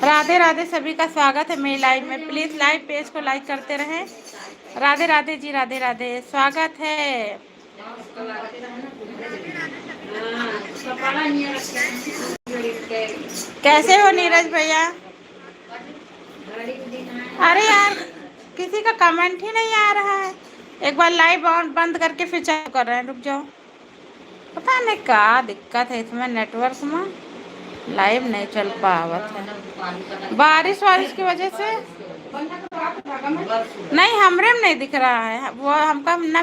राधे राधे, सभी का स्वागत है मेरी लाइव में। प्लीज लाइव पेज को लाइक करते रहें। राधे राधे जी, राधे राधे, स्वागत है। कैसे हो नीरज भैया? अरे यार, किसी का कमेंट ही नहीं आ रहा है। एक बार लाइव बंद करके फिर चालू कर रहे हैं, रुक जाओ। पता नहीं क्या दिक्कत है इसमें, नेटवर्क में लाइव नहीं चल पावत है। बारिश वारिश की वजह से नहीं, हमरे में नहीं दिख रहा है वो, हमका ना मिल